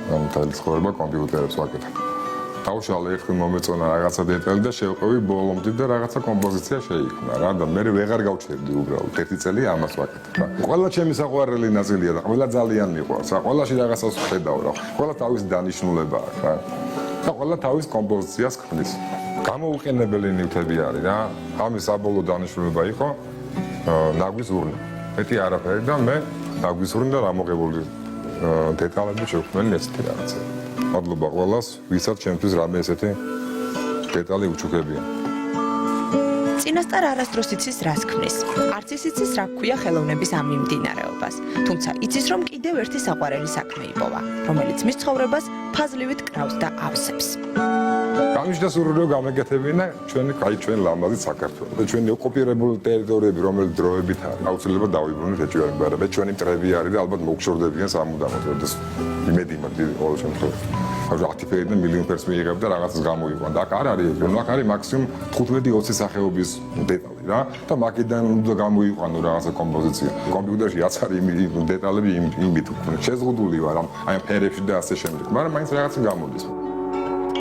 მთელი ცხოვრება კომპიუტერებს ვაკეთებ. დავშალე ერთხელ მომეწონა რაღაცა დეტალი და შევყევი ბოლომდე და რაღაცა კომპოზიცია შეიქმნა რა და მე ვეღარ გავჩერდი უბრალოდ ერთი წელი ამას ვაკეთებ რა. ყველა ჩემი საყვარელი ნაწილია და ყველა ძალიან მიყვარს რა. ყველაში რაღაცას ვხედავ რა. ყველა თავის დანიშნულება აქვს რა. და ყველა თავის კომპოზიციას ქმნის. გამოუყენებელი ნივთები არის რა. ამის საბოლოო დანიშნულება იყო ნაგვის ურნა. მეტი არაფერი და მე ნაგვის ურნა და ამოღებული დეტალები შევქმნილი ესეთი რაღაცა. მადლობა ყველას, ვისაც ჩემთვის რამე ესეთი დეტალი უჩუქებია. წინასწარ არასდროს იცის რას ქმნის. არც ის იცის რა გქვია ხელოვნების ამ მიმდინარეობას. თუმცა იცის რომ კიდევ ერთი საყვარელი საქმე იპოვა, რომელიც მის ცხოვრებას ფაზლივით კრავს და ავსებს. გამიშდა სურვილი გამეკეთებინა ჩვენ ლამაზი საქართველო. და ჩვენი ოკუპირებული ტერიტორიები, რომელიც დროებით არის, აუცილებლად დავიბრუნოთ ეჭვიანი, მაგრამ ჩვენი მტრები არის და ალბათ მოგშორდებიან სამუდამოდ, როდეს იმედი მაქვს ყოველ შემთხვევაში. ახლა 10 ფერი და მილიონ ფერს მიიღებ და რაღაცას გამოიყვან. და აქ არ არის ეგრე, აქ არის მაქსიმუმ 15-20 სახეობის დეტალი რა და მაგიდან უნდა გამოიყვანო რაღაცა კომპოზიცია. კომპიუტერში რაც არის დეტალები იმით შეზღუდული ვარ აი ფერებში და ასე შემდეგ, მაგრამ მაინც რაღაცა გამოდის.